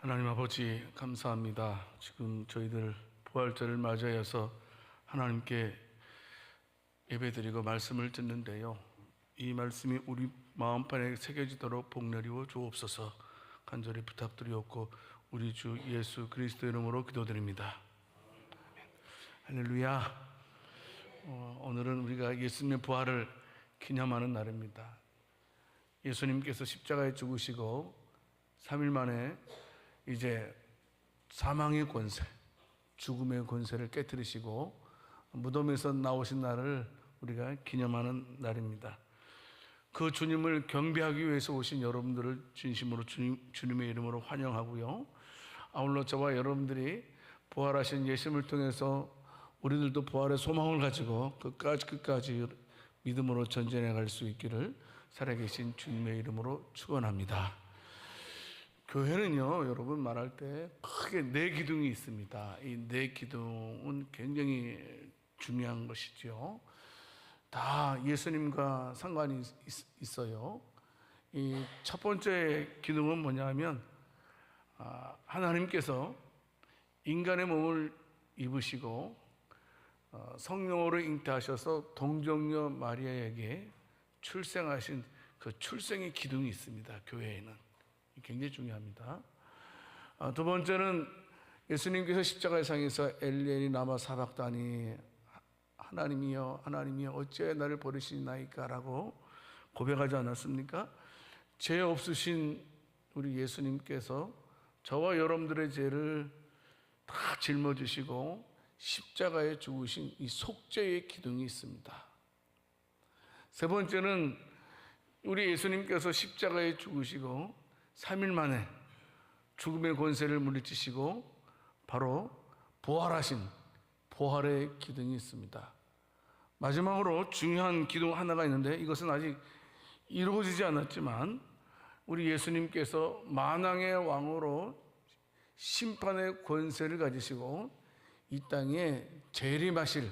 하나님 아버지 감사합니다. 지금 저희들 부활절을 맞이해서 하나님께 예배드리고 말씀을 듣는데요, 이 말씀이 우리 마음판에 새겨지도록 복 내리워 주옵소서 간절히 부탁드리옵고 우리 주 예수 그리스도 이름으로 기도드립니다. 할렐루야. 오늘은 우리가 예수님의 부활을 기념하는 날입니다. 예수님께서 십자가에 죽으시고 3일 만에 이제 사망의 권세, 죽음의 권세를 깨뜨리시고 무덤에서 나오신 날을 우리가 기념하는 날입니다. 그 주님을 경배하기 위해서 오신 여러분들을 진심으로 주님의 이름으로 환영하고요, 아울러 저와 여러분들이 부활하신 예수님을 통해서 우리들도 부활의 소망을 가지고 끝까지 믿음으로 전진해 갈 수 있기를 살아계신 주님의 이름으로 축원합니다. 교회는요, 여러분 말할 때 크게 네 기둥이 있습니다. 이 네 기둥은 굉장히 중요한 것이죠. 다 예수님과 상관이 있어요. 이 첫 번째 기둥은 뭐냐면 하나님께서 인간의 몸을 입으시고 성령으로 잉태하셔서 동정녀 마리아에게 출생하신 그 출생의 기둥이 있습니다. 교회에는 굉장히 중요합니다. 두 번째는 예수님께서 십자가에 상에서 엘리엘이 라마 사박다니, 하나님이여 하나님이여 어찌하여 나를 버리시나이까 라고 고백하지 않았습니까? 죄 없으신 우리 예수님께서 저와 여러분들의 죄를 다 짊어지시고 십자가에 죽으신 이 속죄의 기둥이 있습니다. 세 번째는 우리 예수님께서 십자가에 죽으시고 3일 만에 죽음의 권세를 물리치시고 바로 부활하신 부활의 기둥이 있습니다. 마지막으로 중요한 기둥 하나가 있는데, 이것은 아직 이루어지지 않았지만 우리 예수님께서 만왕의 왕으로 심판의 권세를 가지시고 이 땅에 재림하실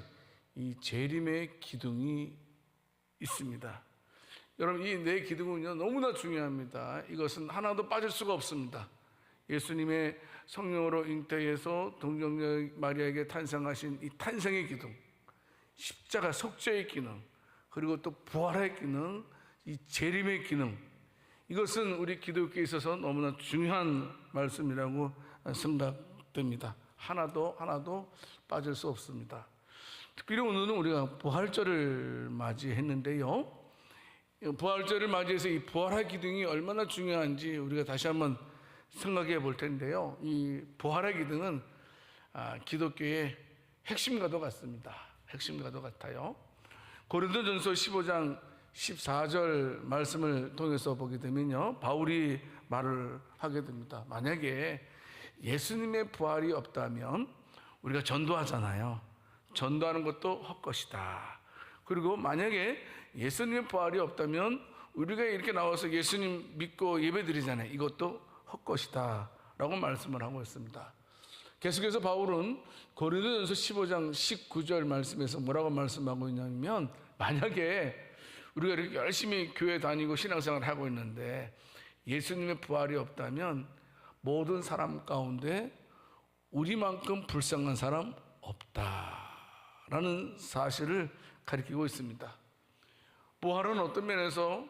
이 재림의 기둥이 있습니다. 여러분, 이 네 기둥은요 너무나 중요합니다. 이것은 하나도 빠질 수가 없습니다. 예수님의 성령으로 잉태해서 동정녀 마리아에게 탄생하신 이 탄생의 기둥, 십자가 속죄의 기능, 그리고 또 부활의 기능, 이 재림의 기능, 이것은 우리 기독교에 있어서 너무나 중요한 말씀이라고 생각됩니다. 하나도 빠질 수 없습니다. 특별히 오늘은 우리가 부활절을 맞이했는데요, 부활절을 맞이해서 이 부활의 기둥이 얼마나 중요한지 우리가 다시 한번 생각해 볼 텐데요, 이 부활의 기둥은 기독교의 핵심과도 같습니다. 핵심과도 같아요. 고린도전서 15장 14절 말씀을 통해서 보게 되면요, 바울이 말을 하게 됩니다. 만약에 예수님의 부활이 없다면 우리가 전도하잖아요. 전도하는 것도 헛것이다. 그리고 만약에 예수님의 부활이 없다면 우리가 이렇게 나와서 예수님 믿고 예배드리잖아요. 이것도 헛것이다 라고 말씀을 하고 있습니다. 계속해서 바울은 고린도전서 15장 19절 말씀에서 뭐라고 말씀하고 있냐면, 만약에 우리가 이렇게 열심히 교회 다니고 신앙생활을 하고 있는데 예수님의 부활이 없다면 모든 사람 가운데 우리만큼 불쌍한 사람 없다라는 사실을 가리키고 있습니다. 부활은 어떤 면에서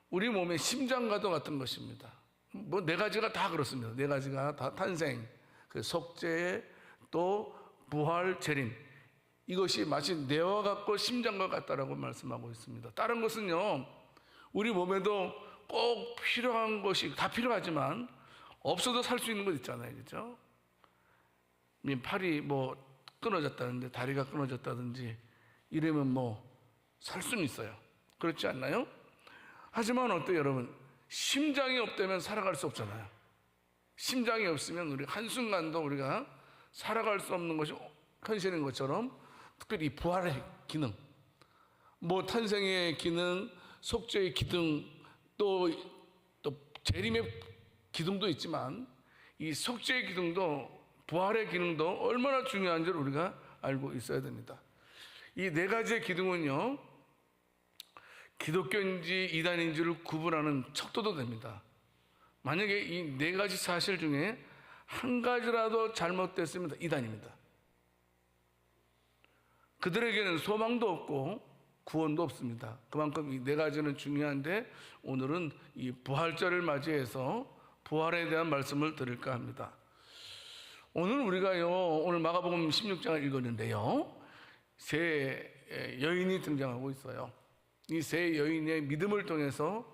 우리 몸의 심장과도 같은 것입니다. 뭐 네 가지가 다 그렇습니다. 네 가지가 다 탄생, 그 속죄, 또 부활, 재림, 이것이 마치 뇌와 같고 심장과 같다라고 말씀하고 있습니다. 다른 것은요, 우리 몸에도 꼭 필요한 것이 다 필요하지만 없어도 살 수 있는 것 있잖아요, 그렇죠? 팔이 뭐 끊어졌다든지 다리가 끊어졌다든지 이러면 뭐 살 수는 있어요. 그렇지 않나요? 하지만 어때요, 여러분? 심장이 없다면 살아갈 수 없잖아요. 심장이 없으면 우리 한순간도 우리가 살아갈 수 없는 것이 현실인 것처럼, 특별히 이 부활의 기능, 뭐 탄생의 기능, 속죄의 기능, 또 재림의 기능도 있지만 이 속죄의 기능도 부활의 기능도 얼마나 중요한지를 우리가 알고 있어야 됩니다. 이 네 가지의 기둥은요, 기독교인지 이단인지를 구분하는 척도도 됩니다. 만약에 이 네 가지 사실 중에 한 가지라도 잘못됐으면 이단입니다. 그들에게는 소망도 없고 구원도 없습니다. 그만큼 이 네 가지는 중요한데 오늘은 이 부활절을 맞이해서 부활에 대한 말씀을 드릴까 합니다. 오늘 우리가요, 오늘 마가복음 16장을 읽었는데요, 세 여인이 등장하고 있어요. 이 세 여인의 믿음을 통해서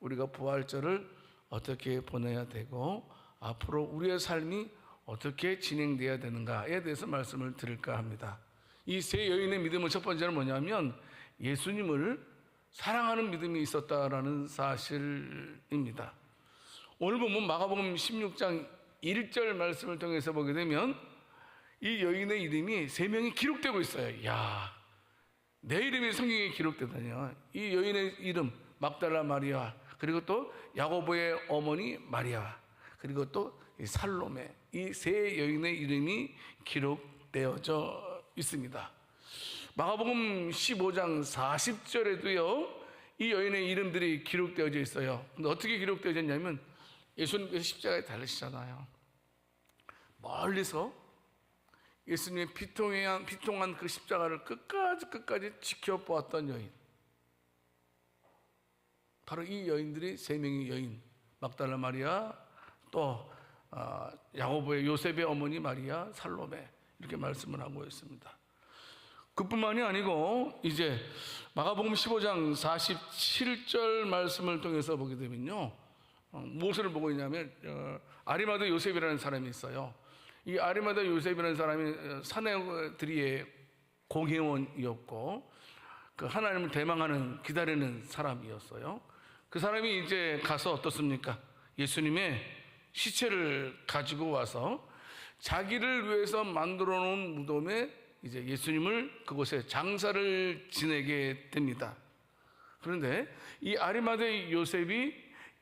우리가 부활절을 어떻게 보내야 되고 앞으로 우리의 삶이 어떻게 진행돼야 되는가에 대해서 말씀을 드릴까 합니다. 이 세 여인의 믿음은 첫 번째는 뭐냐면 예수님을 사랑하는 믿음이 있었다라는 사실입니다. 오늘 보면 마가복음 16장 1절 말씀을 통해서 보게 되면 이 여인의 이름이 세 명이 기록되고 있어요. 야, 내 이름이 성경에 기록되다니요. 이 여인의 이름 막달라 마리아, 그리고 또 야고보의 어머니 마리아, 그리고 또 살로메, 이 세 여인의 이름이 기록되어져 있습니다. 마가복음 15장 40절에도요 이 여인의 이름들이 기록되어져 있어요. 근데 어떻게 기록되어졌냐면 예수님께서 십자가에 달리시잖아요. 멀리서 예수님의 비통한 그 십자가를 끝까지 지켜보았던 여인, 바로 이 여인들이 세 명의 여인, 막달라 마리아, 또 야고보의 요셉의 어머니 마리아, 살로메, 이렇게 말씀을 하고 있습니다. 그뿐만이 아니고 이제 마가복음 15장 47절 말씀을 통해서 보게 되면요, 무엇을 보고 있냐면 아리마다 요셉이라는 사람이 있어요. 이 아리마다 요셉이라는 사람이 사내들이의 공회원이었고 그 하나님을 대망하는 기다리는 사람이었어요. 그 사람이 이제 가서 어떻습니까? 예수님의 시체를 가지고 와서 자기를 위해서 만들어 놓은 무덤에 이제 예수님을 그곳에 장사를 지내게 됩니다. 그런데 이 아리마다의 요셉이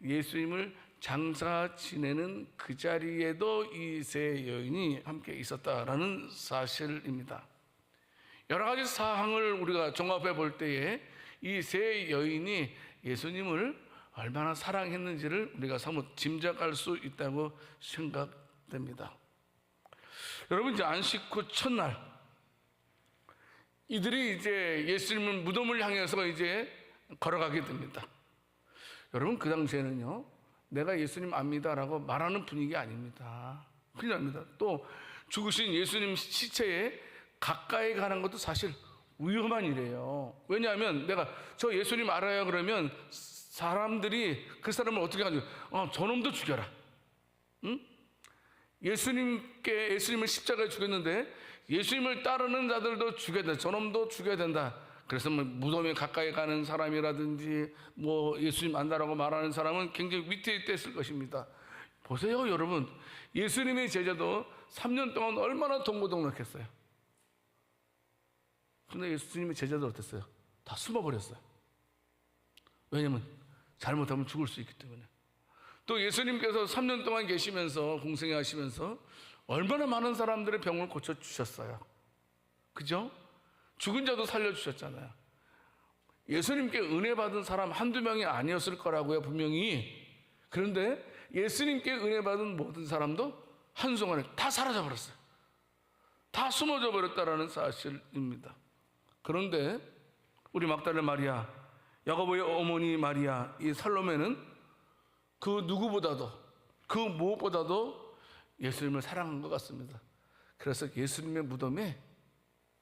예수님을 장사 지내는 그 자리에도 이 세 여인이 함께 있었다라는 사실입니다. 여러 가지 사항을 우리가 종합해 볼 때에 이 세 여인이 예수님을 얼마나 사랑했는지를 우리가 사뭇 짐작할 수 있다고 생각됩니다. 여러분, 이제 안식 후 첫날 이들이 이제 예수님을 무덤을 향해서 이제 걸어가게 됩니다. 여러분, 그 당시에는요, 내가 예수님 압니다라고 말하는 분위기 아닙니다. 큰일 납니다. 또 죽으신 예수님 시체에 가까이 가는 것도 사실 위험한 일이에요. 왜냐하면 내가 저 예수님 알아요 그러면 사람들이 그 사람을 어떻게 가지고 저놈도 죽여라. 응? 예수님을 십자가에 죽였는데 예수님을 따르는 자들도 죽여야 된다. 저놈도 죽여야 된다. 그래서 뭐 무덤에 가까이 가는 사람이라든지 뭐 예수님 안다라고 말하는 사람은 굉장히 위태했을 것입니다. 보세요, 여러분. 예수님의 제자도 3년 동안 얼마나 동고동락했어요. 근데 예수님의 제자들 어땠어요? 다 숨어버렸어요. 왜냐면 잘못하면 죽을 수 있기 때문에. 또 예수님께서 3년 동안 계시면서 공생애 하시면서 얼마나 많은 사람들의 병을 고쳐주셨어요. 그죠? 죽은 자도 살려주셨잖아요. 예수님께 은혜 받은 사람 한두 명이 아니었을 거라고요, 분명히. 그런데 예수님께 은혜 받은 모든 사람도 한순간에 다 사라져 버렸어요. 다 숨어져 버렸다라는 사실입니다. 그런데 우리 막달라 마리아, 야고보의 어머니 마리아, 이 살로메는 그 누구보다도, 그 무엇보다도 예수님을 사랑한 것 같습니다. 그래서 예수님의 무덤에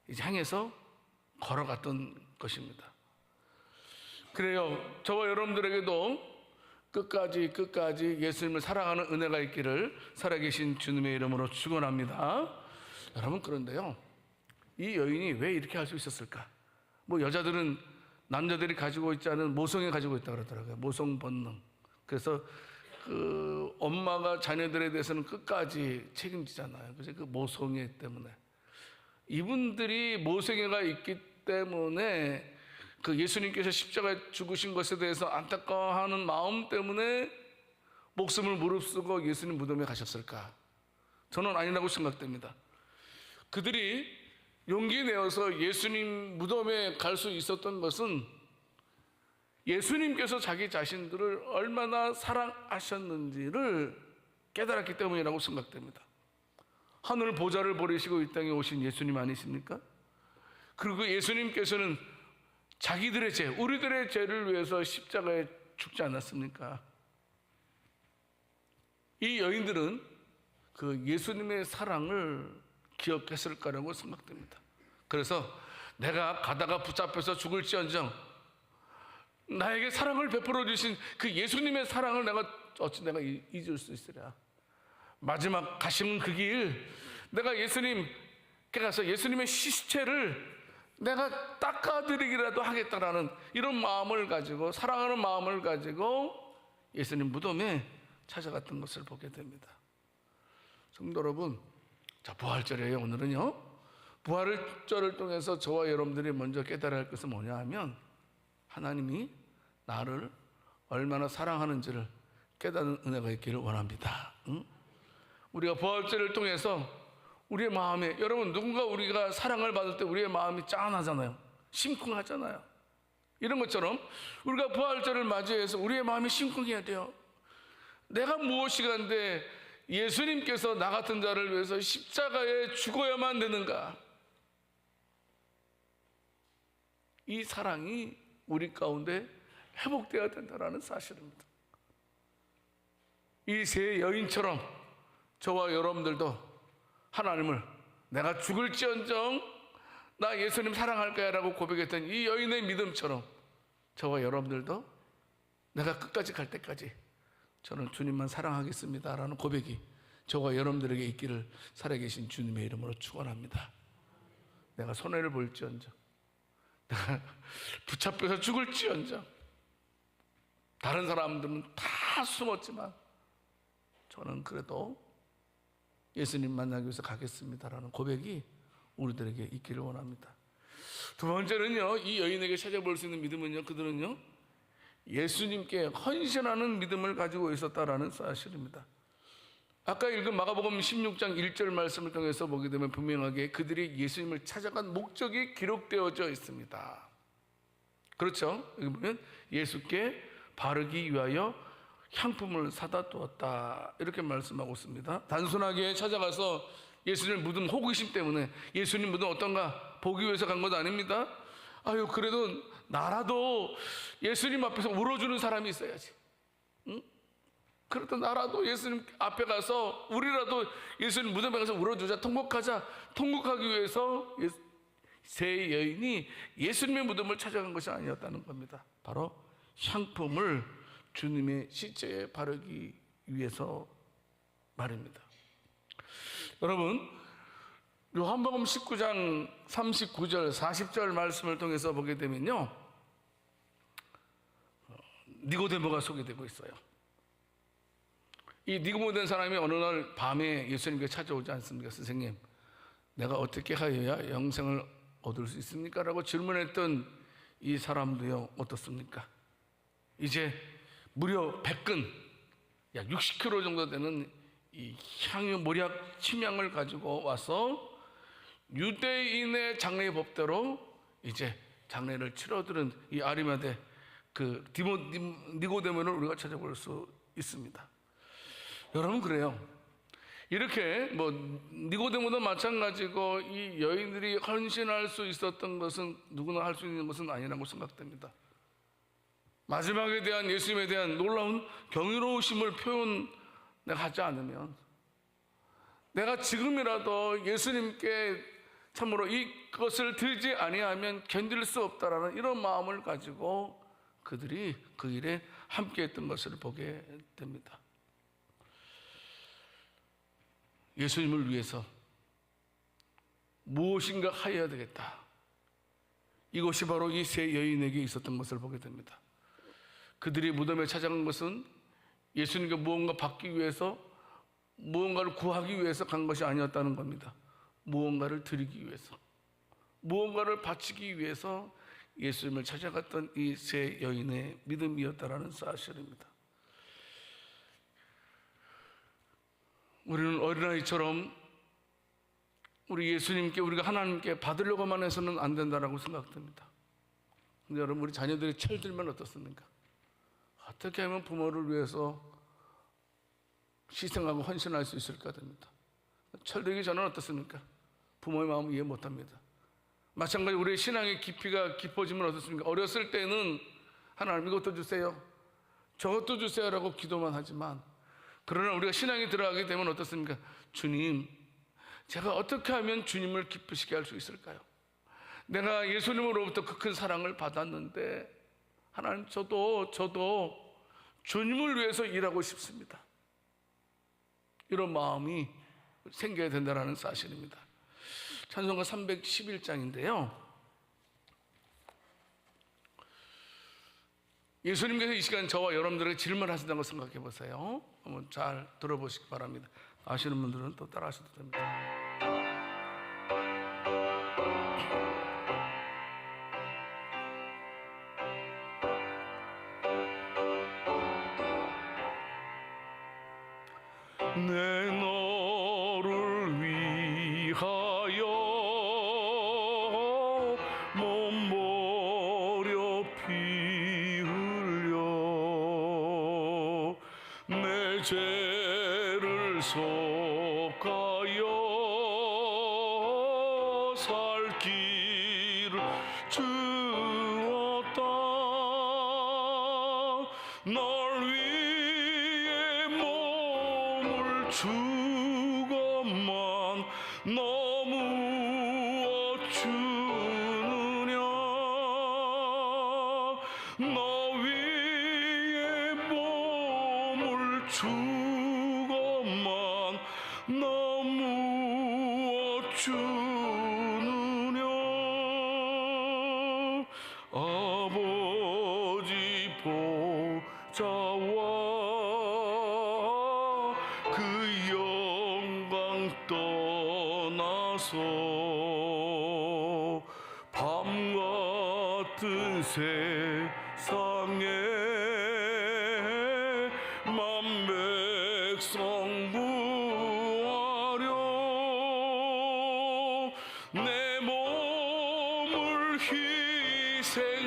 이제 향해서 걸어갔던 것입니다. 그래요, 저와 여러분들에게도 끝까지 예수님을 사랑하는 은혜가 있기를 살아계신 주님의 이름으로 축원합니다. 여러분, 그런데요, 이 여인이 왜 이렇게 할 수 있었을까? 뭐 여자들은 남자들이 가지고 있지 않은 모성애 가지고 있다고 그러더라고요. 모성 본능. 그래서 그 엄마가 자녀들에 대해서는 끝까지 책임지잖아요. 그래서 그 모성애 때문에 이분들이 모성애가 있기 때문에 그 예수님께서 십자가에 죽으신 것에 대해서 안타까워하는 마음 때문에 목숨을 무릅쓰고 예수님 무덤에 가셨을까? 저는 아니라고 생각됩니다. 그들이 용기 내어서 예수님 무덤에 갈 수 있었던 것은 예수님께서 자기 자신들을 얼마나 사랑하셨는지를 깨달았기 때문이라고 생각됩니다. 하늘 보좌를 버리시고 이 땅에 오신 예수님 아니십니까? 그리고 예수님께서는 자기들의 죄, 우리들의 죄를 위해서 십자가에 죽지 않았습니까? 이 여인들은 그 예수님의 사랑을 기억했을 거라고 생각됩니다. 그래서 내가 가다가 붙잡혀서 죽을지언정 나에게 사랑을 베풀어 주신 그 예수님의 사랑을 어찌 내가 잊을 수 있으랴. 마지막 가시는 그 길, 내가 예수님께 가서 예수님의 시체를 내가 닦아드리기라도 하겠다라는 이런 마음을 가지고, 사랑하는 마음을 가지고 예수님 무덤에 찾아갔던 것을 보게 됩니다. 성도 여러분, 자, 부활절이에요. 오늘은요, 부활절을 통해서 저와 여러분들이 먼저 깨달아야 할 것은 뭐냐 하면, 하나님이 나를 얼마나 사랑하는지를 깨닫는 은혜가 있기를 원합니다. 응? 우리가 부활절을 통해서 우리의 마음에, 여러분, 누군가 우리가 사랑을 받을 때 우리의 마음이 짠하잖아요. 심쿵하잖아요. 이런 것처럼 우리가 부활절을 맞이해서 우리의 마음이 심쿵해야 돼요. 내가 무엇이간데 예수님께서 나 같은 자를 위해서 십자가에 죽어야만 되는가? 이 사랑이 우리 가운데 회복되어야 된다는 사실입니다. 이 세 여인처럼 저와 여러분들도 하나님을 내가 죽을지언정 나 예수님 사랑할 거야 라고 고백했던 이 여인의 믿음처럼 저와 여러분들도 내가 끝까지 갈 때까지 저는 주님만 사랑하겠습니다 라는 고백이 저와 여러분들에게 있기를 살아계신 주님의 이름으로 축원합니다. 내가 손해를 볼지언정, 내가 붙잡혀서 죽을지언정, 다른 사람들은 다 숨었지만 저는 그래도 예수님 만나기 위해서 가겠습니다라는 고백이 우리들에게 있기를 원합니다. 두 번째는요, 이 여인에게 찾아볼 수 있는 믿음은요, 그들은요 예수님께 헌신하는 믿음을 가지고 있었다라는 사실입니다. 아까 읽은 마가복음 16장 1절 말씀을 통해서 보게 되면 분명하게 그들이 예수님을 찾아간 목적이 기록되어져 있습니다. 그렇죠? 여기 보면 예수께 바르기 위하여 향품을 사다 두었다 이렇게 말씀하고 있습니다. 단순하게 찾아가서 예수님 무덤 호기심 때문에 예수님 무덤 어떤가 보기 위해서 간 것 아닙니다. 아유, 그래도 나라도 예수님 앞에서 울어주는 사람이 있어야지. 응? 그래도 나라도 예수님 앞에 가서 우리라도 예수님 무덤에 가서 울어주자, 통곡하자. 통곡하기 위해서 세 여인이 예수님의 무덤을 찾아간 것이 아니었다는 겁니다. 바로 향품을 주님의 시체에 바르기 위해서 말입니다. 여러분, 요한복음 19장 39절 40절 말씀을 통해서 보게 되면요, 니고데모가 소개되고 있어요. 이 니고데모 사람이 어느 날 밤에 예수님께 찾아오지 않습니까? 선생님, 내가 어떻게 하여야 영생을 얻을 수 있습니까? 라고 질문했던 이 사람도요, 어떻습니까? 이제 무려 100근, 약 60kg 정도 되는 이 향유 모략 침향을 가지고 와서 유대인의 장례 법대로 이제 장례를 치러드는 이 아리마대 그 니고데모를 우리가 찾아볼 수 있습니다. 여러분, 그래요. 이렇게 뭐 니고데모도 마찬가지고 이 여인들이 헌신할 수 있었던 것은 누구나 할 수 있는 것은 아니라고 생각됩니다. 마지막에 대한 예수님에 대한 놀라운 경이로우심을 표현하지 않으면, 내가 지금이라도 예수님께 참으로 이것을 들지 아니하면 견딜 수 없다라는 이런 마음을 가지고 그들이 그 일에 함께했던 것을 보게 됩니다. 예수님을 위해서 무엇인가 하여야 되겠다. 이것이 바로 이 세 여인에게 있었던 것을 보게 됩니다. 그들이 무덤에 찾아간 것은 예수님께 무언가 받기 위해서, 무언가를 구하기 위해서 간 것이 아니었다는 겁니다. 무언가를 드리기 위해서, 무언가를 바치기 위해서 예수님을 찾아갔던 이 세 여인의 믿음이었다라는 사실입니다. 우리는 어린아이처럼 우리 예수님께, 우리가 하나님께 받으려고만 해서는 안 된다라고 생각됩니다. 근데 여러분, 우리 자녀들이 철들면 어떻습니까? 어떻게 하면 부모를 위해서 희생하고 헌신할 수 있을까 됩니다. 철들기 전은 어떻습니까? 부모의 마음을 이해 못합니다. 마찬가지 우리의 신앙의 깊이가 깊어지면 어떻습니까? 어렸을 때는 하나님 이것도 주세요, 저것도 주세요라고 기도만 하지만, 그러나 우리가 신앙이 들어가게 되면 어떻습니까? 주님, 제가 어떻게 하면 주님을 기쁘시게 할 수 있을까요? 내가 예수님으로부터 그 큰 사랑을 받았는데 하나님, 저도 주님을 위해서 일하고 싶습니다. 이런 마음이 생겨야 된다는 사실입니다. 찬송가 311장인데요. 예수님께서 이 시간 저와 여러분들에게 질문하신다는 걸 생각해 보세요. 한번 잘 들어보시기 바랍니다. 아시는 분들은 또 따라 하셔도 됩니다. 내 너를 위하여 몸버려 피 흘려 내 죄를 속하여 살 길을 주었다. 널 위해 몸을 주고만 너무 어추느냐. 너 위해 몸을 주고만 너무 어추느냐. 아버지 보좌와 그 영광 떠나서 밤 같은 세상에 만백성 구하려 내 몸을 희생했건만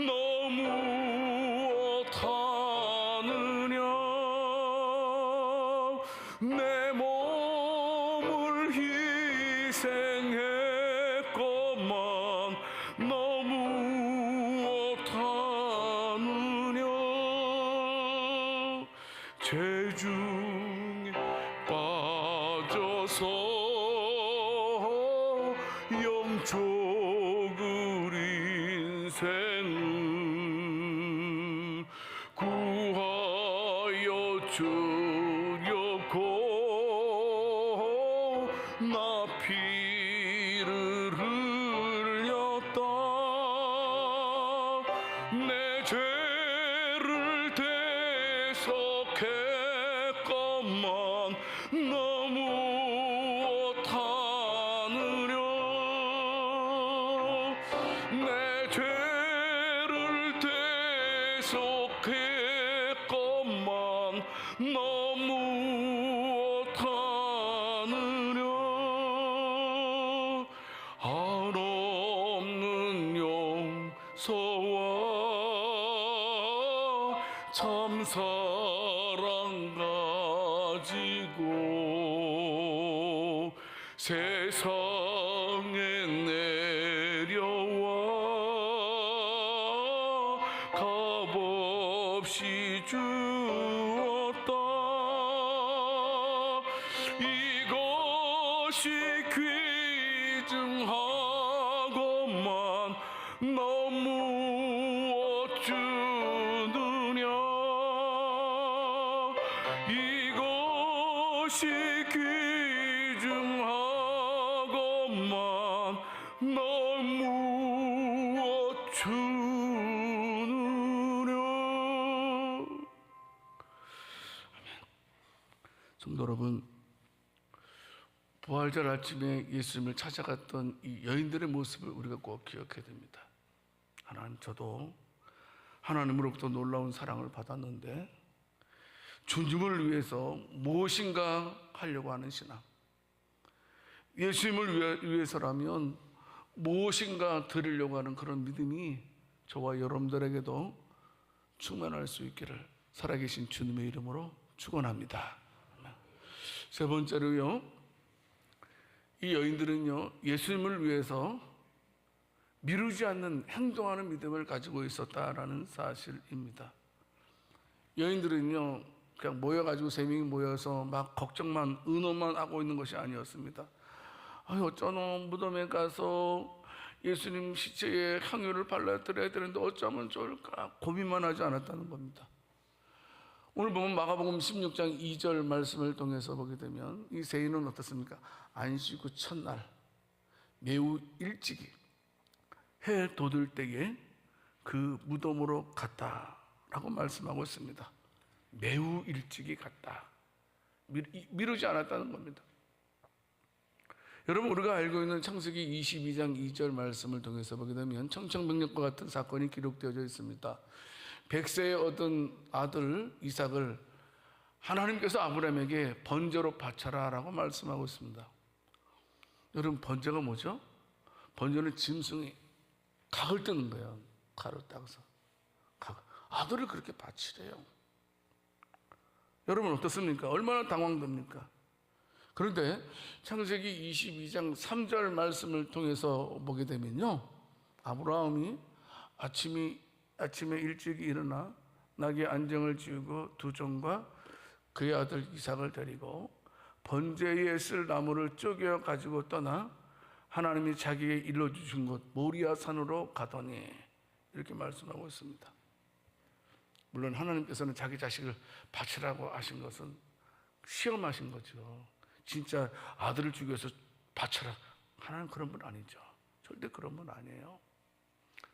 너무 어타느냐. 내 몸을 희생했건만 너무 어타느냐. 죄중에 빠져서 영적을 인생을 구하여 주려고 나 피를 흘렸다. 내 죄를 대속했건만 너무 어타느냐. 내 죄를 대속했건만 너무 어타느냐. 한없는 용서와 참사랑 가지고 세상에 내려와 값없이 주었다. 이것이 귀중하고만 너무 어쭈느냐. 이것이 귀중하고만 너무 어쭈느냐. 성도 여러분, 부활절 아침에 예수님을 찾아갔던 이 여인들의 모습을 우리가 꼭 기억해야 됩니다. 하나님, 저도 하나님으로부터 놀라운 사랑을 받았는데 주님을 위해서 무엇인가 하려고 하는 신앙, 예수님을 위해서라면 무엇인가 드리려고 하는 그런 믿음이 저와 여러분들에게도 충만할 수 있기를 살아계신 주님의 이름으로 축원합니다. 세 번째로요, 이 여인들은요, 예수님을 위해서 미루지 않는 행동하는 믿음을 가지고 있었다라는 사실입니다. 여인들은요, 그냥 모여가지고 세 명이 모여서 막 걱정만, 의논만 하고 있는 것이 아니었습니다. 어쩌면 무덤에 가서 예수님 시체에 향유를 발라드려야 되는데 어쩌면 좋을까 고민만 하지 않았다는 겁니다. 오늘 보면 마가복음 16장 2절 말씀을 통해서 보게 되면 이 세인은 어떻습니까? 안식 후 첫날 매우 일찍이 해 돋을 때에 그 무덤으로 갔다라고 말씀하고 있습니다. 매우 일찍이 갔다. 미루지 않았다는 겁니다. 여러분, 우리가 알고 있는 창세기 22장 2절 말씀을 통해서 보게 되면 청천벽력과 같은 사건이 기록되어져 있습니다. 100세에 얻은 아들 이삭을 하나님께서 아브라함에게 번제로 바쳐라 라고 말씀하고 있습니다. 여러분, 번제가 뭐죠? 번제는 짐승이 각을 뜨는 거예요. 각을 따서 아들을 그렇게 바치래요. 여러분 어떻습니까? 얼마나 당황됩니까? 그런데 창세기 22장 3절 말씀을 통해서 보게 되면요, 아브라함이 아침에 일찍 일어나 나귀 안정을 지우고 두 종과 그의 아들 이삭을 데리고 번제에 쓸 나무를 쪼개어 가지고 떠나 하나님이 자기에게 일러주신 곳 모리아 산으로 가더니, 이렇게 말씀하고 있습니다. 물론 하나님께서는 자기 자식을 바치라고 하신 것은 시험하신 거죠. 진짜 아들을 죽여서 바쳐라, 하나님 그런 분 아니죠. 절대 그런 분 아니에요.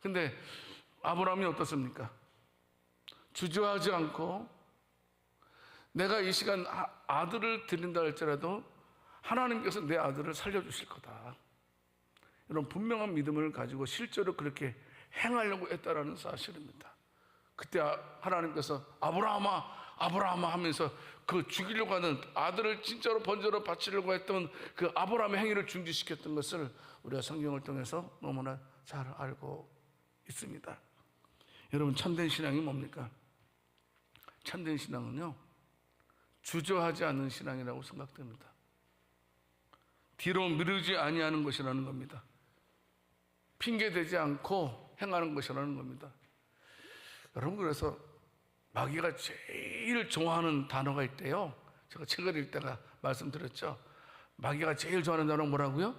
근데 아브라함이 어떻습니까? 주저하지 않고 내가 이 시간 아들을 드린다 할지라도 하나님께서 내 아들을 살려주실 거다, 이런 분명한 믿음을 가지고 실제로 그렇게 행하려고 했다라는 사실입니다. 그때 하나님께서 아브라함아 하면서 그 죽이려고 하는 아들을 진짜로 번제로 바치려고 했던 그 아브라함의 행위를 중지시켰던 것을 우리가 성경을 통해서 너무나 잘 알고 있습니다. 여러분, 참된 신앙이 뭡니까? 참된 신앙은요, 주저하지 않는 신앙이라고 생각됩니다. 뒤로 미루지 아니하는 것이라는 겁니다. 핑계대지 않고 행하는 것이라는 겁니다. 여러분, 그래서 마귀가 제일 좋아하는 단어가 있대요. 제가 책을 읽다가 말씀드렸죠. 마귀가 제일 좋아하는 단어가 뭐라고요?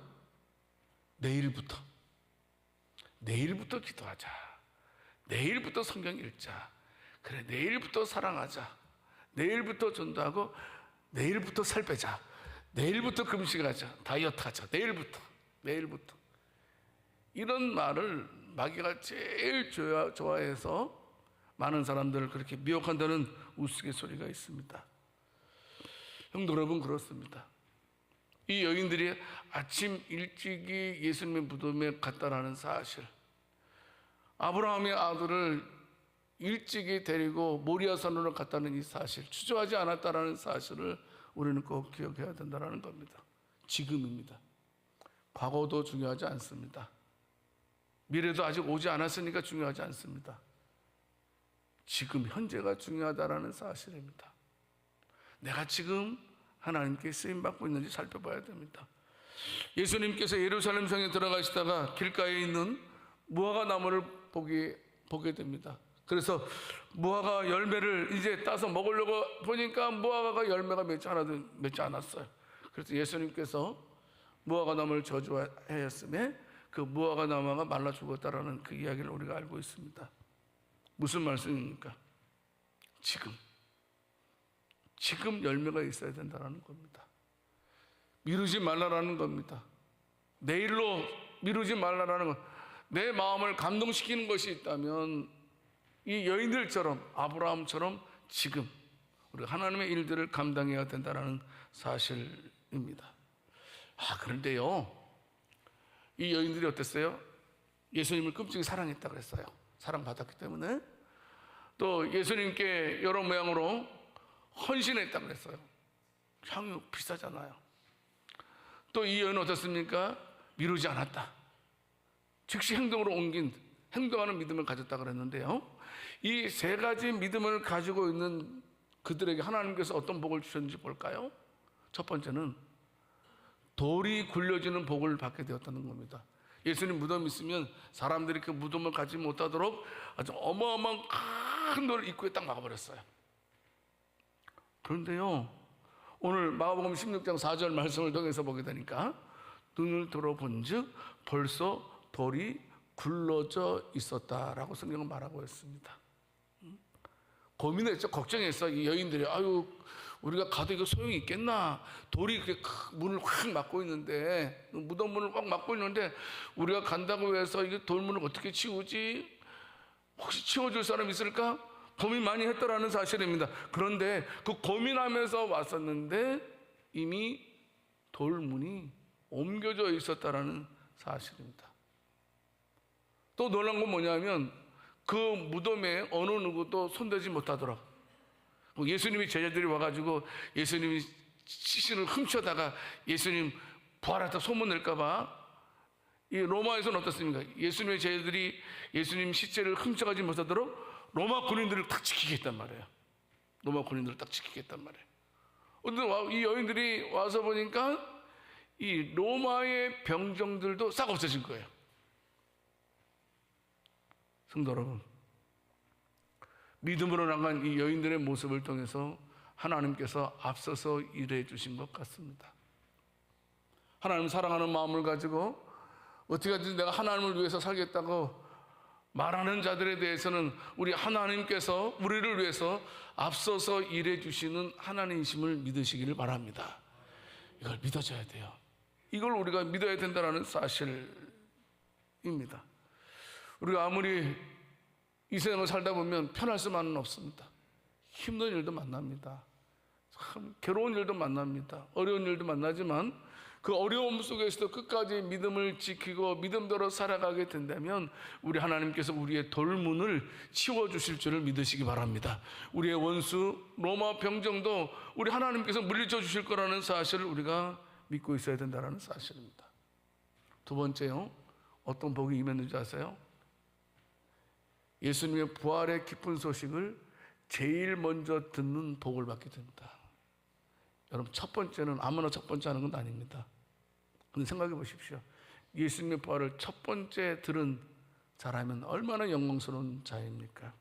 내일부터 기도하자, 내일부터 성경 읽자, 그래 내일부터 사랑하자, 내일부터 전도하고, 내일부터 살 빼자, 내일부터 금식하자, 다이어트하자, 내일부터 이런 말을 마귀가 제일 좋아해서 많은 사람들을 그렇게 미혹한다는 우스갯소리가 있습니다. 형도 여러분, 그렇습니다. 이 여인들이 아침 일찍이 예수님의 무덤에 갔다라는 사실, 아브라함의 아들을 일찍이 데리고 모리아산으로 갔다는 이 사실, 주저하지 않았다라는 사실을 우리는 꼭 기억해야 된다는 겁니다. 지금입니다. 과거도 중요하지 않습니다. 미래도 아직 오지 않았으니까 중요하지 않습니다. 지금 현재가 중요하다라는 사실입니다. 내가 지금 하나님께 쓰임받고 있는지 살펴봐야 됩니다. 예수님께서 예루살렘 성에 들어가시다가 길가에 있는 무화과 나무를 보게 됩니다. 그래서 무화과 열매를 이제 따서 먹으려고 보니까 무화과가 열매가 맺지 않았어요. 그래서 예수님께서 무화과 나무를 저주하였음에 그 무화과 나무가 말라 죽었다라는 그 이야기를 우리가 알고 있습니다. 무슨 말씀입니까? 지금 열매가 있어야 된다는 겁니다. 미루지 말라라는 겁니다. 내일로 미루지 말라라는 것. 내 마음을 감동시키는 것이 있다면 이 여인들처럼, 아브라함처럼 지금 우리가 하나님의 일들을 감당해야 된다는 사실입니다. 그런데요, 이 여인들이 어땠어요? 예수님을 끔찍이 사랑했다고 했어요. 사랑받았기 때문에. 또 예수님께 여러 모양으로 헌신했다고 했어요. 향유 비싸잖아요. 또 이 여인은 어떻습니까? 미루지 않았다. 즉시 행동으로 옮긴 행동하는 믿음을 가졌다 그랬는데요. 이 세 가지 믿음을 가지고 있는 그들에게 하나님께서 어떤 복을 주셨는지 볼까요? 첫 번째는 돌이 굴려지는 복을 받게 되었다는 겁니다. 예수님 무덤이 있으면 사람들이 그 무덤을 가지 못하도록 아주 어마어마한 큰 돌을 입구에 딱 막아버렸어요. 그런데요, 오늘 마가복음 16장 4절 말씀을 통해서 보게 되니까 눈을 들어본 즉 벌써 돌이 굴러져 있었다라고 성경은 말하고 있습니다. 고민했죠. 걱정했어. 이 여인들이 아유 우리가 가도 이거 소용이 있겠나? 돌이 이렇게 문을 확 막고 있는데, 무덤 문을 확 막고 있는데 우리가 간다고 해서 이게 돌문을 어떻게 치우지? 혹시 치워줄 사람 있을까? 고민 많이 했다라는 사실입니다. 그런데 그 고민하면서 왔었는데 이미 돌문이 옮겨져 있었다라는 사실입니다. 또 놀란 건 뭐냐면 그 무덤에 어느 누구도 손대지 못하더라. 예수님이 제자들이 와가지고 예수님이 시신을 훔쳐다가 예수님 부활했다 소문낼까봐, 이 로마에서는 어떻습니까? 예수님의 제자들이 예수님 시체를 훔쳐가지 못하도록 로마 군인들을 딱 지키겠단 말이에요. 로마 군인들을 딱 지키겠단 말이에요. 근데 이 여인들이 와서 보니까 이 로마의 병정들도 싹 없어진 거예요. 성도 여러분, 믿음으로 나간 이 여인들의 모습을 통해서 하나님께서 앞서서 일해 주신 것 같습니다. 하나님 사랑하는 마음을 가지고 어떻게 하든지 내가 하나님을 위해서 살겠다고 말하는 자들에 대해서는 우리 하나님께서 우리를 위해서 앞서서 일해 주시는 하나님이심을 믿으시기를 바랍니다. 이걸 믿어줘야 돼요. 이걸 우리가 믿어야 된다는 사실입니다. 우리가 아무리 이 세상을 살다 보면 편할 수만은 없습니다. 힘든 일도 만납니다. 참 괴로운 일도 만납니다. 어려운 일도 만나지만 그 어려움 속에서도 끝까지 믿음을 지키고 믿음대로 살아가게 된다면 우리 하나님께서 우리의 돌문을 치워주실 줄을 믿으시기 바랍니다. 우리의 원수 로마 병정도 우리 하나님께서 물리쳐 주실 거라는 사실을 우리가 믿고 있어야 된다는 사실입니다. 두 번째요, 어떤 복이 임했는지 아세요? 예수님의 부활의 기쁜 소식을 제일 먼저 듣는 복을 받게 됩니다. 여러분, 첫 번째는 아무나 첫 번째 하는 건 아닙니다. 근데 생각해 보십시오. 예수님의 부활을 첫 번째 들은 자라면 얼마나 영광스러운 자입니까?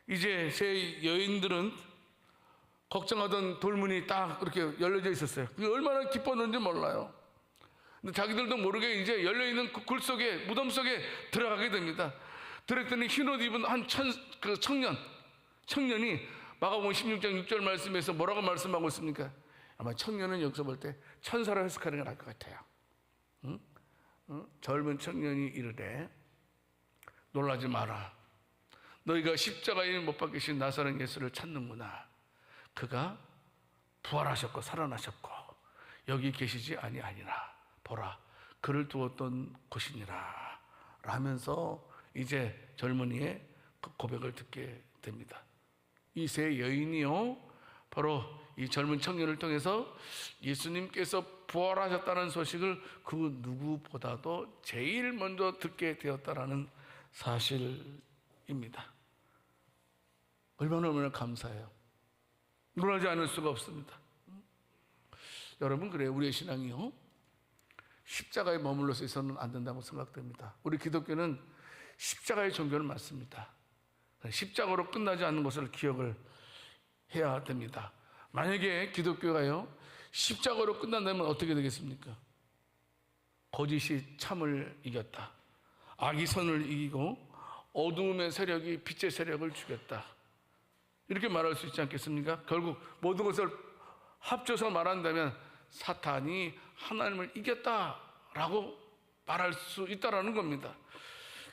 이제 세 여인들은 걱정하던 돌문이 딱 이렇게 열려져 있었어요. 그게 얼마나 기뻤는지 몰라요. 근데 자기들도 모르게 이제 열려있는 그 굴 속에, 무덤 속에 들어가게 됩니다. 들어갔더니 흰옷 입은 한 청년이 마가복음 16장 6절 말씀에서 뭐라고 말씀하고 있습니까? 아마 청년은 여기서 볼 때 천사로 해석하는 게 나을 것 같아요. 젊은 청년이 이르되 놀라지 마라. 너희가 십자가에 못 박히신 나사렛 예수를 찾는구나. 그가 부활하셨고 살아나셨고 여기 계시지 아니하니라. 보라, 그를 두었던 곳이니라. 라면서 이제 젊은이의 그 고백을 듣게 됩니다. 이 세 여인이요, 바로 이 젊은 청년을 통해서 예수님께서 부활하셨다는 소식을 그 누구보다도 제일 먼저 듣게 되었다라는 사실입니다. 얼마나 감사해요. 놀라지 않을 수가 없습니다. 여러분, 그래요. 우리의 신앙이요, 십자가에 머물러서 있어서는 안 된다고 생각됩니다. 우리 기독교는 십자가의 종교는 맞습니다. 십자가로 끝나지 않는 것을 기억을 해야 됩니다. 만약에 기독교가요 십자가로 끝난다면 어떻게 되겠습니까? 거짓이 참을 이겼다. 악이 선을 이기고 어두움의 세력이 빛의 세력을 죽였다. 이렇게 말할 수 있지 않겠습니까? 결국 모든 것을 합쳐서 말한다면 사탄이 하나님을 이겼다라고 말할 수 있다라는 겁니다.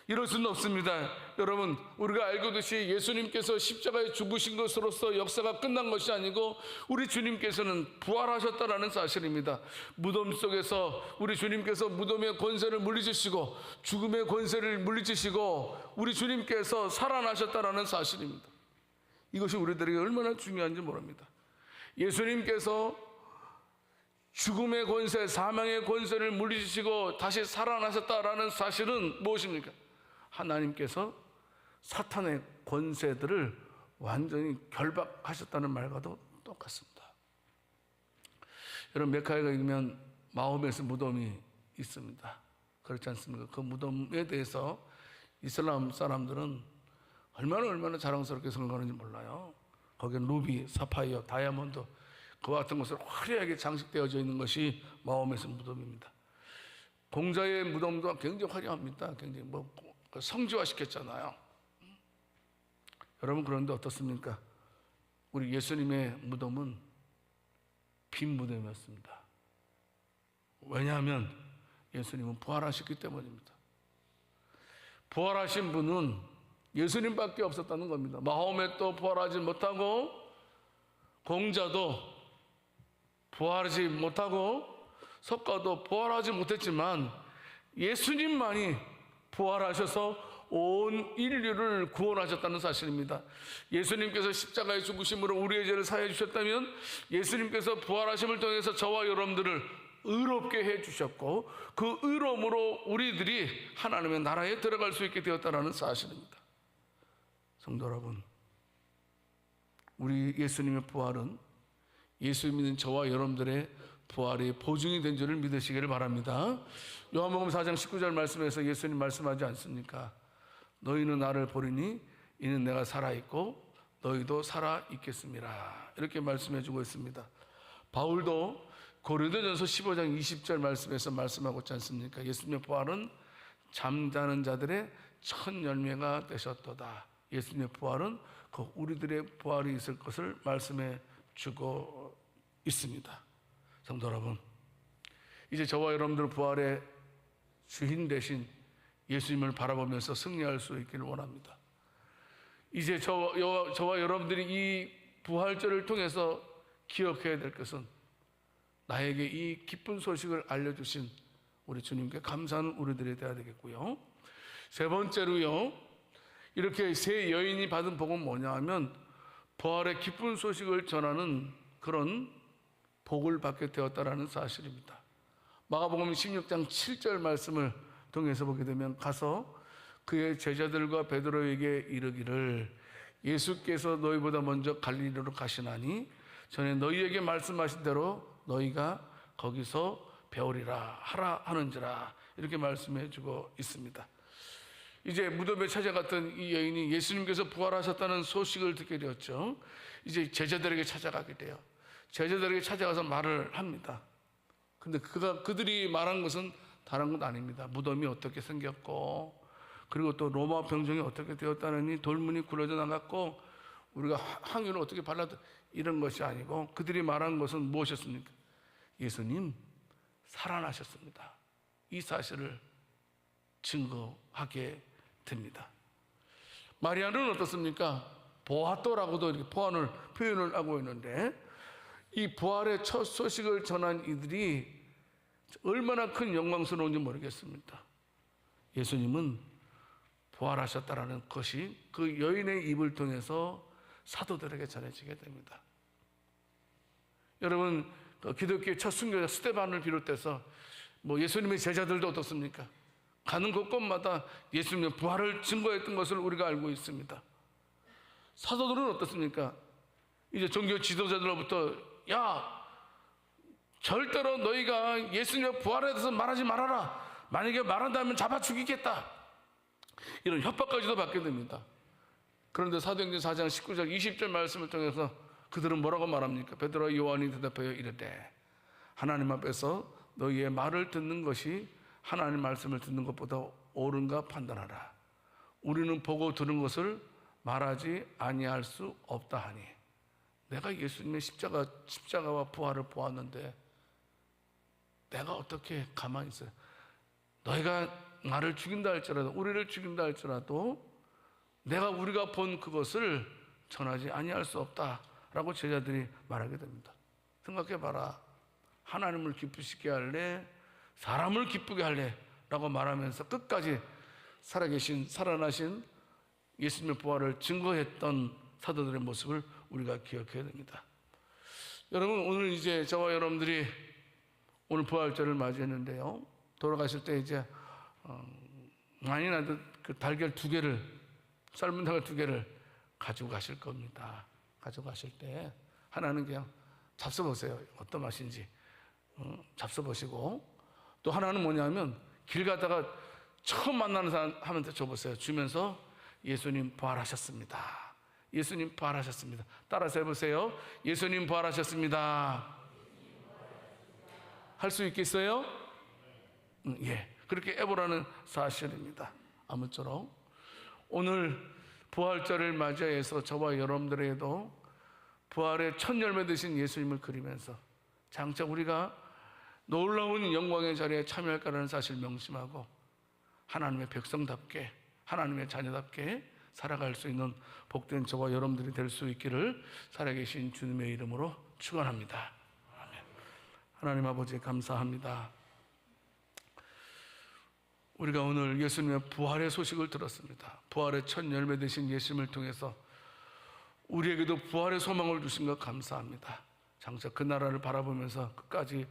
이럴 수는 없습니다. 여러분, 우리가 알고듯이 예수님께서 십자가에 죽으신 것으로서 역사가 끝난 것이 아니고 우리 주님께서는 부활하셨다라는 사실입니다. 무덤 속에서 우리 주님께서 무덤의 권세를 물리치시고 죽음의 권세를 물리치시고 우리 주님께서 살아나셨다라는 사실입니다. 이것이 우리들에게 얼마나 중요한지 모릅니다. 예수님께서 죽음의 권세, 사망의 권세를 물리치시고 다시 살아나셨다라는 사실은 무엇입니까? 하나님께서 사탄의 권세들을 완전히 결박하셨다는 말과도 똑같습니다. 여러분, 메카이가 읽으면 마호멧의 무덤이 있습니다. 그렇지 않습니까? 그 무덤에 대해서 이슬람 사람들은 얼마나 자랑스럽게 생각하는지 몰라요. 거기에 루비, 사파이어, 다이아몬드 그와 같은 것으로 화려하게 장식되어져 있는 것이 마호멧의 무덤입니다. 공자의 무덤도 굉장히 화려합니다. 굉장히 성지화 시켰잖아요. 여러분, 그런데 어떻습니까? 우리 예수님의 무덤은 빈 무덤이었습니다. 왜냐하면 예수님은 부활하셨기 때문입니다. 부활하신 분은 예수님밖에 없었다는 겁니다. 마호멧도 부활하지 못하고, 공자도 부활하지 못하고, 석가도 부활하지 못했지만 예수님만이 부활하셔서 온 인류를 구원하셨다는 사실입니다. 예수님께서 십자가에 죽으심으로 우리의 죄를 사해 주셨다면 예수님께서 부활하심을 통해서 저와 여러분들을 의롭게 해주셨고, 그 의로움으로 우리들이 하나님의 나라에 들어갈 수 있게 되었다는 사실입니다. 성도 여러분, 우리 예수님의 부활은 예수 믿는 저와 여러분들의 부활의 보증이 된 줄을 믿으시기를 바랍니다. 요한복음 4장 19절 말씀에서 예수님 말씀하지 않습니까? 너희는 나를 보리니 이는 내가 살아있고 너희도 살아있겠습니다. 이렇게 말씀해 주고 있습니다. 바울도 고린도전서 15장 20절 말씀에서 말씀하고 있지 않습니까? 예수님의 부활은 잠자는 자들의 첫 열매가 되셨도다. 예수님의 부활은 그 우리들의 부활이 있을 것을 말씀해 주고 있습니다. 성도 여러분, 이제 저와 여러분들 부활의 주인 되신 예수님을 바라보면서 승리할 수 있기를 원합니다. 이제 저와 여러분들이 이 부활절을 통해서 기억해야 될 것은 나에게 이 기쁜 소식을 알려주신 우리 주님께 감사하는 우리들이 되어야 되겠고요. 세 번째로요, 이렇게 세 여인이 받은 복은 뭐냐 하면 부활의 기쁜 소식을 전하는 그런 복을 받게 되었다라는 사실입니다. 마가복음 16장 7절 말씀을 통해서 보게 되면, 가서 그의 제자들과 베드로에게 이르기를 예수께서 너희보다 먼저 갈릴리로 가시나니 전에 너희에게 말씀하신 대로 너희가 거기서 배우리라 하라 하는지라, 이렇게 말씀해 주고 있습니다. 이제 무덤에 찾아갔던 이 여인이 예수님께서 부활하셨다는 소식을 듣게 되었죠. 이제 제자들에게 찾아가게 돼요. 제자들에게 찾아가서 말을 합니다. 근데 그들이 말한 것은 다른 건 아닙니다. 무덤이 어떻게 생겼고, 그리고 또 로마 병정이 어떻게 되었다느니 돌문이 굴러져 나갔고 우리가 항유를 어떻게 발라도, 이런 것이 아니고 그들이 말한 것은 무엇이었습니까? 예수님 살아나셨습니다. 이 사실을 증거하게 됩니다. 마리아는 어떻습니까? 보아또라고도 이렇게 표현을 하고 있는데, 이 부활의 첫 소식을 전한 이들이 얼마나 큰 영광스러운지 모르겠습니다. 예수님은 부활하셨다라는 것이 그 여인의 입을 통해서 사도들에게 전해지게 됩니다. 여러분, 기독교의 첫 순교자 스데반을 비롯해서 예수님의 제자들도 어떻습니까? 가는 곳곳마다 예수님의 부활을 증거했던 것을 우리가 알고 있습니다. 사도들은 어떻습니까? 이제 종교 지도자들로부터 야, 절대로 너희가 예수님의 부활에 대해서 말하지 말아라. 만약에 말한다면 잡아 죽이겠다. 이런 협박까지도 받게 됩니다. 그런데 사도행전 4장 19절 20절 말씀을 통해서 그들은 뭐라고 말합니까? 베드로와 요한이 대답하여 이르되 하나님 앞에서 너희의 말을 듣는 것이 하나님 말씀을 듣는 것보다 옳은가 판단하라. 우리는 보고 들은 것을 말하지 아니할 수 없다 하니, 내가 예수님의 십자가와 부활을 보았는데 내가 어떻게 가만히 있어요? 너희가 나를 죽인다 할지라도, 우리를 죽인다 할지라도 우리가 본 그것을 전하지 아니할 수 없다라고 제자들이 말하게 됩니다. 생각해봐라. 하나님을 기쁘시게 할래? 사람을 기쁘게 할래? 라고 말하면서 끝까지 살아나신 예수님의 부활을 증거했던 사도들의 모습을 우리가 기억해야 됩니다. 여러분, 오늘 이제 저와 여러분들이 오늘 부활절을 맞이했는데요. 돌아가실 때 이제 많이 나도 그 달걀 2개를, 삶은 달걀 2개를 가지고 가실 겁니다. 가지고 가실 때 하나는 그냥 잡숴보세요. 어떤 맛인지 잡숴보시고, 또 하나는 뭐냐면 길 가다가 처음 만나는 사람한테 줘보세요. 주면서 예수님 부활하셨습니다. 예수님 부활하셨습니다. 따라서 해보세요. 예수님 부활하셨습니다. 할 수 있겠어요? 예, 그렇게 해보라는 사실입니다. 아무쪼록 오늘 부활절을 맞이해서 저와 여러분들에게도 부활의 첫 열매 되신 예수님을 그리면서 장차 우리가 놀라운 영광의 자리에 참여할 거라는 사실 명심하고 하나님의 백성답게, 하나님의 자녀답게 살아갈 수 있는 복된 저와 여러분들이 될 수 있기를 살아계신 주님의 이름으로 축원합니다. 아멘. 하나님 아버지 감사합니다. 우리가 오늘 예수님의 부활의 소식을 들었습니다. 부활의 첫 열매 되신 예수님을 통해서 우리에게도 부활의 소망을 주신 것 감사합니다. 장차 그 나라를 바라보면서 끝까지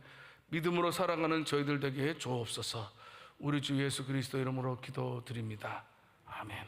믿음으로 살아가는 저희들 되게 해 주옵소서. 우리 주 예수 그리스도 이름으로 기도드립니다. 아멘.